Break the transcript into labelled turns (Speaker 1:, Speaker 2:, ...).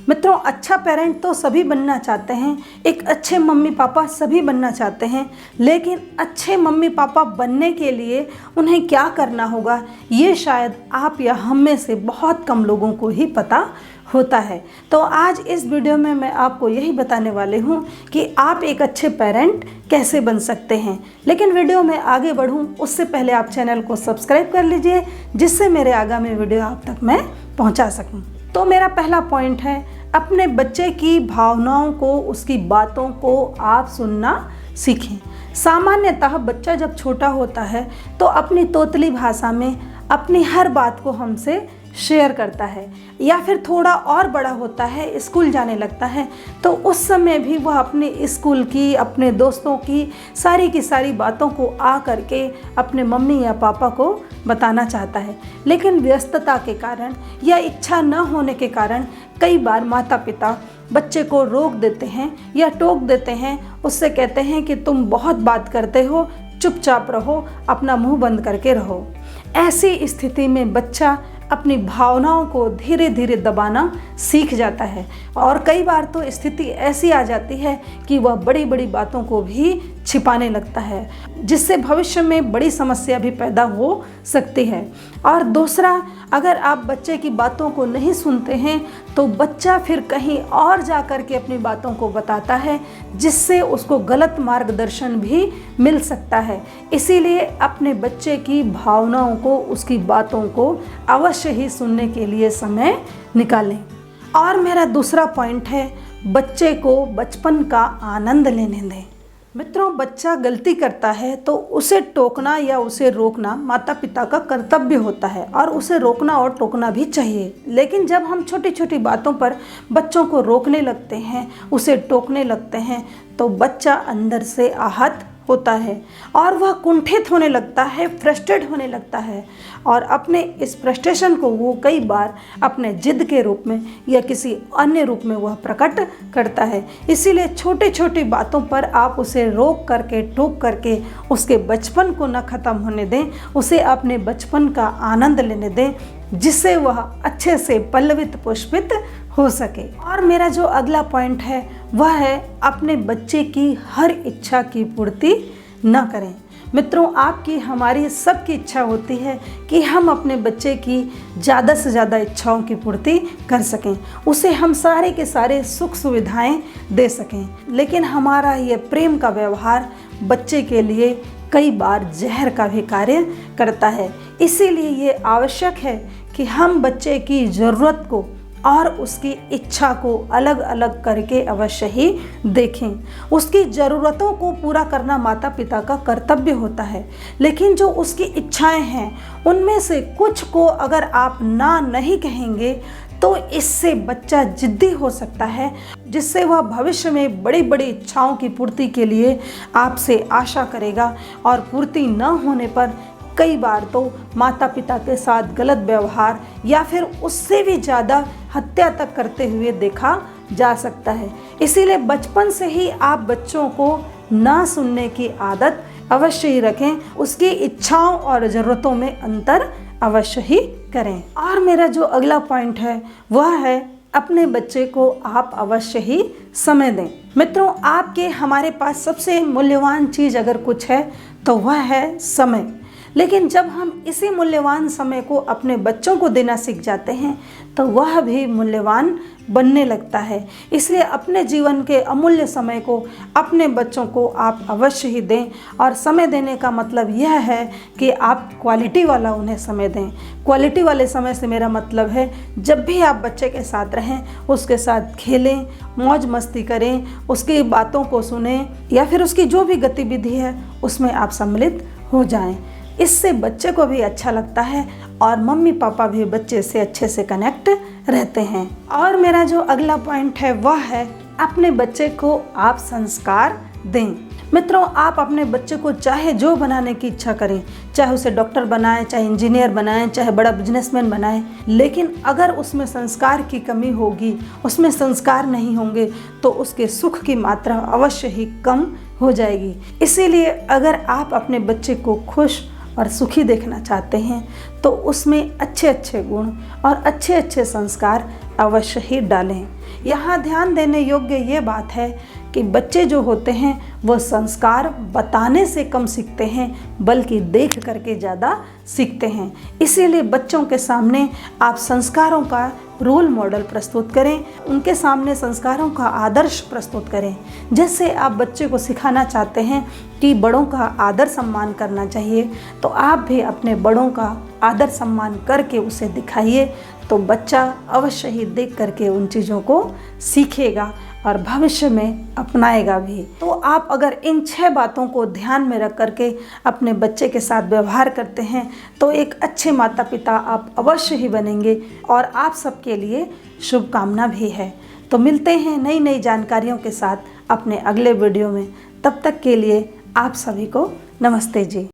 Speaker 1: मित्रों, अच्छा पेरेंट तो सभी बनना चाहते हैं, एक अच्छे मम्मी पापा सभी बनना चाहते हैं, लेकिन अच्छे मम्मी पापा बनने के लिए उन्हें क्या करना होगा ये शायद आप या हम में से बहुत कम लोगों को ही पता होता है। तो आज इस वीडियो में मैं आपको यही बताने वाली हूँ कि आप एक अच्छे पेरेंट कैसे बन सकते हैं। लेकिन वीडियो में आगे बढ़ूँ उससे पहले आप चैनल को सब्सक्राइब कर लीजिए, जिससे मेरे आगामी वीडियो आप तक मैं पहुँचा सकूँ। तो मेरा पहला पॉइंट है, अपने बच्चे की भावनाओं को, उसकी बातों को आप सुनना सीखें। सामान्यतः बच्चा जब छोटा होता है तो अपनी तोतली भाषा में अपनी हर बात को हमसे शेयर करता है, या फिर थोड़ा और बड़ा होता है, स्कूल जाने लगता है, तो उस समय भी वह अपने स्कूल की, अपने दोस्तों की सारी बातों को आ करके अपने मम्मी या पापा को बताना चाहता है। लेकिन व्यस्तता के कारण या इच्छा न होने के कारण कई बार माता पिता बच्चे को रोक देते हैं या टोक देते हैं, उससे कहते हैं कि तुम बहुत बात करते हो, चुपचाप रहो, अपना मुंह बंद करके रहो। ऐसी स्थिति में बच्चा अपनी भावनाओं को धीरे धीरे दबाना सीख जाता है, और कई बार तो स्थिति ऐसी आ जाती है कि वह बड़ी बड़ी बातों को भी छिपाने लगता है, जिससे भविष्य में बड़ी समस्या भी पैदा हो सकती है। और दूसरा, अगर आप बच्चे की बातों को नहीं सुनते हैं तो बच्चा फिर कहीं और जा कर के अपनी बातों को बताता है, जिससे उसको गलत मार्गदर्शन भी मिल सकता है। इसीलिए अपने बच्चे की भावनाओं को, उसकी बातों को अवश्य ही सुनने के लिए समय निकालें। और मेरा दूसरा पॉइंट है, बच्चे को बचपन का आनंद लेने दें। मित्रों, बच्चा गलती करता है तो उसे टोकना या उसे रोकना माता पिता का कर्तव्य होता है, और उसे रोकना और टोकना भी चाहिए। लेकिन जब हम छोटी छोटी बातों पर बच्चों को रोकने लगते हैं, उसे टोकने लगते हैं, तो बच्चा अंदर से आहत होता है और वह कुंठित होने लगता है, फ्रस्ट्रेट होने लगता है, और अपने इस फ्रस्ट्रेशन को वो कई बार अपने जिद के रूप में या किसी अन्य रूप में वह प्रकट करता है। इसीलिए छोटी छोटी बातों पर आप उसे रोक करके, टोक करके उसके बचपन को न ख़त्म होने दें, उसे अपने बचपन का आनंद लेने दें, जिससे वह अच्छे से पल्लवित पुष्पित हो सके। और मेरा जो अगला पॉइंट है वह है, अपने बच्चे की हर इच्छा की पूर्ति न करें। मित्रों, आपकी, हमारी सबकी इच्छा होती है कि हम अपने बच्चे की ज़्यादा से ज़्यादा इच्छाओं की पूर्ति कर सकें, उसे हम सारे के सारे सुख सुविधाएं दे सकें। लेकिन हमारा ये प्रेम का व्यवहार बच्चे के लिए कई बार जहर का भी कार्य करता है। इसीलिए ये आवश्यक है कि हम बच्चे की ज़रूरत को और उसकी इच्छा को अलग अलग करके अवश्य ही देखें। उसकी ज़रूरतों को पूरा करना माता पिता का कर्तव्य होता है, लेकिन जो उसकी इच्छाएं हैं उनमें से कुछ को अगर आप ना नहीं कहेंगे तो इससे बच्चा जिद्दी हो सकता है, जिससे वह भविष्य में बड़ी बड़ी इच्छाओं की पूर्ति के लिए आपसे आशा करेगा, और पूर्ति न होने पर कई बार तो माता पिता के साथ गलत व्यवहार या फिर उससे भी ज़्यादा हत्या तक करते हुए देखा जा सकता है। इसीलिए बचपन से ही आप बच्चों को ना सुनने की आदत अवश्य ही रखें, उसकी इच्छाओं और ज़रूरतों में अंतर अवश्य ही करें। और मेरा जो अगला पॉइंट है वह है, अपने बच्चे को आप अवश्य ही समय दें। मित्रों, आपके, हमारे पास सबसे मूल्यवान चीज़ अगर कुछ है तो वह है समय। लेकिन जब हम इसी मूल्यवान समय को अपने बच्चों को देना सीख जाते हैं तो वह भी मूल्यवान बनने लगता है। इसलिए अपने जीवन के अमूल्य समय को अपने बच्चों को आप अवश्य ही दें, और समय देने का मतलब यह है कि आप क्वालिटी वाला उन्हें समय दें। क्वालिटी वाले समय से मेरा मतलब है, जब भी आप बच्चे के साथ रहें, उसके साथ खेलें, मौज मस्ती करें, उसकी बातों को सुनें, या फिर उसकी जो भी गतिविधि है उसमें आप सम्मिलित हो जाएं। इससे बच्चे को भी अच्छा लगता है और मम्मी पापा भी बच्चे से अच्छे से कनेक्ट रहते हैं। और मेरा जो अगला पॉइंट है वह है, अपने बच्चे को आप संस्कार दें। मित्रों, आप अपने बच्चे को चाहे जो बनाने की इच्छा करें, चाहे उसे डॉक्टर बनाएं, चाहे इंजीनियर बनाएं, चाहे बड़ा बिजनेसमैन बनाएं, लेकिन अगर उसमें संस्कार की कमी होगी, उसमें संस्कार नहीं होंगे, तो उसके सुख की मात्रा अवश्य ही कम हो जाएगी। इसीलिए अगर आप अपने बच्चे को खुश और सुखी देखना चाहते हैं तो उसमें अच्छे अच्छे गुण और अच्छे अच्छे संस्कार अवश्य ही डालें। यहाँ ध्यान देने योग्य ये बात है कि बच्चे जो होते हैं वो संस्कार बताने से कम सीखते हैं बल्कि देख करके ज़्यादा सीखते हैं। इसीलिए बच्चों के सामने आप संस्कारों का रोल मॉडल प्रस्तुत करें, उनके सामने संस्कारों का आदर्श प्रस्तुत करें। जैसे आप बच्चे को सिखाना चाहते हैं कि बड़ों का आदर सम्मान करना चाहिए, तो आप भी अपने बड़ों का आदर सम्मान करके उसे दिखाइए, तो बच्चा अवश्य ही देख करके उन चीज़ों को सीखेगा और भविष्य में अपनाएगा भी। तो आप अगर इन 6 बातों को ध्यान में रख करके अपने बच्चे के साथ व्यवहार करते हैं तो एक अच्छे माता पिता आप अवश्य ही बनेंगे और आप सबके लिए शुभकामना भी है। तो मिलते हैं नई नई जानकारियों के साथ अपने अगले वीडियो में। तब तक के लिए आप सभी को नमस्ते जी।